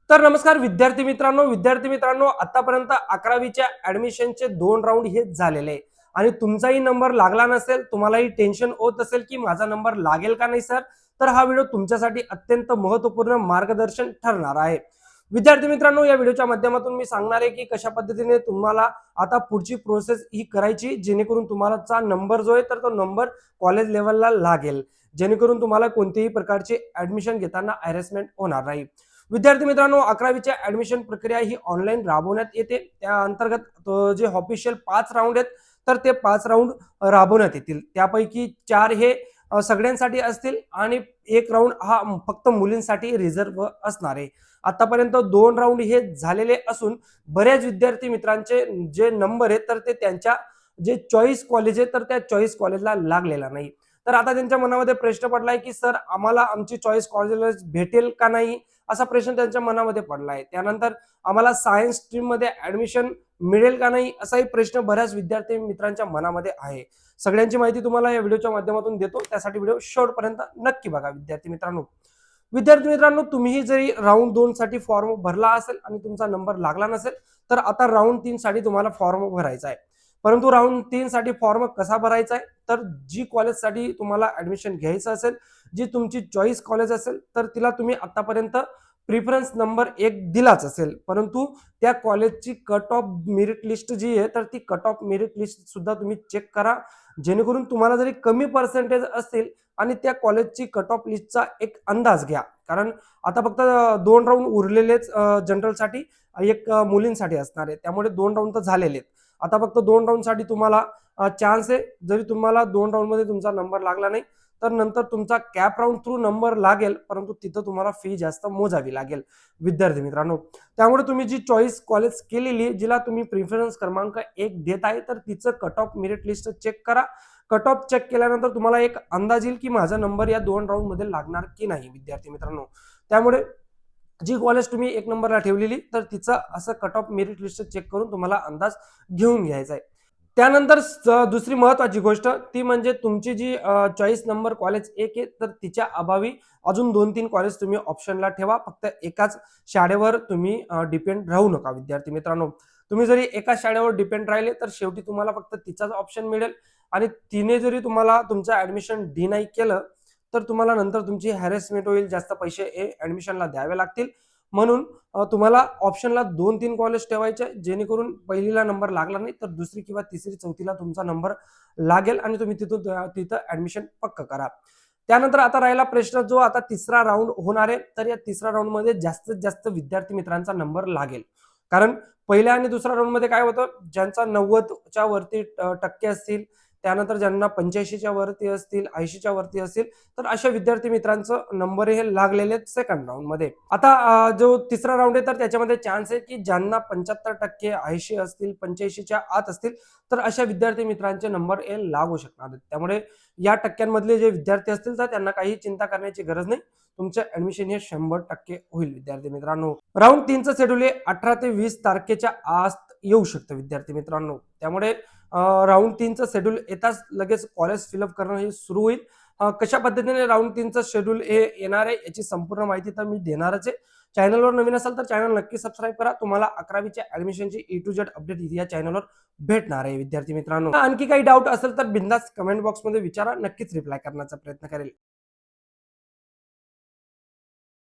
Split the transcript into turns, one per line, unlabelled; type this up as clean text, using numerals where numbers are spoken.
तर नमस्कार विद्यार्थी मित्रांनो आतापर्यंत 11वीच्या ऍडमिशनचे 2 राऊंड हे झालेले आहे आणि तुमचाही नंबर लागला नसेल, तुम्हालाही टेन्शन होत असेल की माझा नंबर लागेल का नाही सर, तर हा व्हिडिओ तुमच्यासाठी अत्यंत महत्त्वपूर्ण मार्गदर्शन ठरणार आहे. विद्यार्थी मित्रांनो, या व्हिडिओच्या माध्यमातून मी सांगणार आहे की कशा पद्धतीने तुम्हाला आता पुढची प्रोसेस ही करायची जेणेकरून तुम्हाला नंबर जो आहे तर तो नंबर कॉलेज लेवलला लागेल, जेणेकरून तुम्हाला कोणतीही प्रकारची ऍडमिशन घेताना हॅरेसमेंट होणार नाही. विद्यार्थी मित्रांनो, 11वीच्या ऍडमिशन प्रक्रिया ही ऑनलाईन राबवण्यात येते. त्या अंतर्गत जे ऑफिशियल 5 राऊंड आहेत तर ते 5 राऊंड राबवण्यात येतील. त्यापैकी 4 हे सगळ्यांसाठी असतील आणि 1 राऊंड हा फक्त मुलींसाठी रिझर्व्ह असणार आहे. आतापर्यंत 2 राऊंड हे झालेले असून बऱ्याच विद्यार्थी मित्रांचे जे नंबर आहेत तर ते त्यांच्या जे चॉईस कॉलेज आहे तर त्या चॉईस कॉलेजला लागलेला नाही. तर आता त्यांच्या मनामध्ये प्रश्न पडलाय की सर आम्हाला आमची चॉईस कॉलेज भेटेल का नाही, असा प्रश्न त्यांच्या मनामध्ये पडला आहे. त्यानंतर आम्हाला सायन्स स्ट्रीम मध्ये ऍडमिशन मिळेल का नाही, असाही प्रश्न बऱ्याच विद्यार्थी मित्रांच्या मनामध्ये आहे. सगळ्यांची माहिती तुम्हाला या व्हिडिओच्या माध्यमातून देतो, त्यासाठी व्हिडिओ शेवटपर्यंत नक्की बघा. विद्यार्थी मित्रांनो, तुम्हीही जरी राऊंड 2 साठी फॉर्म भरला असेल आणि तुमचा नंबर लागला नसेल तर आता राऊंड 3 साठी तुम्हाला फॉर्म भरायचा आहे. परंतु राऊंड 3 साठी फॉर्म कसा भरायचा आहे, तर जी कॉलेजसाठी तुम्हाला ऍडमिशन घ्यायचं असेल, जी तुमची चॉईस कॉलेज असेल तर तिला तुम्ही आतापर्यंत प्रिफरन्स नंबर 1 दिलाच असेल, परंतु त्या कॉलेजची कट ऑफ मेरिट लिस्ट जी आहे तर ती कट ऑफ मेरिट लिस्ट सुद्धा तुम्ही चेक करा, जेणेकरून तुम्हाला जरी कमी पर्सेंटेज असतील आणि त्या कॉलेजची कट ऑफ लिस्टचा एक अंदाज घ्या. कारण आता फक्त 2 राऊंड उरलेलेच जनरलसाठी, एक मुलींसाठी असणार आहे, त्यामुळे 2 राऊंड तर झालेले आहेत. आता फक्त 2 राऊंड साठी तुम्हाला चान्स आहे. जरी तुम्हाला 2 राऊंड मध्ये तुमचा नंबर लागला नाही तर नंतर तुमचा कॅप राऊंड थ्रू नंबर लागेल, परंतु तिथं तुम्हाला फी जास्त मोजावी लागेल. विद्यार्थी मित्रांनो, त्यामुळे तुम्ही जी चॉईस कॉलेज केलेली, जिला तुम्ही प्रिफरन्स क्रमांक 1 देत आहे तर तिचं cut off merit list check करा. कट ऑफ चेक केल्यानंतर तुम्हाला एक अंदाज येईल की माझा नंबर या 2 राऊंड मध्ये लागणार की नाही. विद्यार्थी मित्रांनो, त्यामुळे जी कॉलेज तुम्ही 1 नंबरला ठेवलेली तर तिचं असं cut off merit list check करून तुम्हाला अंदाज घेऊन घ्यायचा आहे. त्यानंतर दुसरी महत्वाची गोष्ट ती म्हणजे तुमची जी चॉईस नंबर कॉलेज 1 आहे तर तिच्या अभावी अजून 2-3 कॉलेज तुम्ही ऑप्शनला ठेवा. फक्त एकाच शाळेवर तुम्ही डिपेंड राहू नका. विद्यार्थी मित्रांनो, तुम्ही जरी एका शाळेवर डिपेंड राहिले तर शेवटी तुम्हाला फक्त तिचाच ऑप्शन मिळेल आणि तिने जरी तुम्हाला तुमचं ऍडमिशन डिनाय केलं तर तुम्हाला नंतर तुमची हॅरेसमेंट होईल, जास्त पैसे ऍडमिशनला द्यावे लागतील. म्हणून तुम्हाला ऑप्शनला 2-3 कॉलेज ठेवायचे, जेणेकरून पहिलीला नंबर लागला नाही तर दुसरी किंवा तिसरी चौथीला तुमचा नंबर लागेल आणि तुम्ही तिथं ऍडमिशन पक्क करा. त्यानंतर आता राहिला प्रश्न, जो आता 3रा राऊंड होणार आहे तर या 3ऱ्या राऊंड मध्ये जास्तीत जास्त विद्यार्थी मित्रांचा नंबर लागेल. कारण पहिल्या आणि 2ऱ्या राऊंड मध्ये काय होतं, ज्यांचा 90च्या वरती टक्के असतील, त्यानंतर ज्यांना 85च्या वरती असतील, 80च्या वरती असतील, तर अशा विद्यार्थी मित्रांचं नंबर हे लागलेले आहेत सेकंड राऊंड मध्ये. आता जो 3रा राऊंड आहे तर त्याच्यामध्ये चान्स आहे की ज्यांना 75%, 80 असतील, 85च्या आत असतील तर अशा विद्यार्थी मित्रांचे नंबर हे लागू शकणार आहेत. त्यामुळे या टक्क्यांमधले जे विद्यार्थी असतील तर त्यांना काही चिंता करण्याची गरज नाही. तुमचं ऍडमिशन हे 100% होईल. विद्यार्थी मित्रांनो, राऊंड 3चं शेड्यूल हे 18 ते 20 तारखेच्या आत येऊ शकतं. विद्यार्थी मित्रांनो, त्यामुळे राऊंड 3चं शेड्यूल येताच लगेच कॉलेज फिलअप करणं हे सुरू होईल. कशा पद्धतीने राऊंड 3चं शेड्यूल हे येणार आहे याची संपूर्ण माहिती तर मी देणारच आहे. चॅनलवर नवीन असाल तर चॅनल नक्की सबस्क्राईब करा. तुम्हाला 11वीच्या ऍडमिशनची A to Z अपडेट या चॅनलवर भेटणार आहे. विद्यार्थी मित्रांनो, आणखी काही डाऊट असेल तर बिंदास कमेंट बॉक्समध्ये विचारा, नक्कीच रिप्लाय करण्याचा प्रयत्न करेल.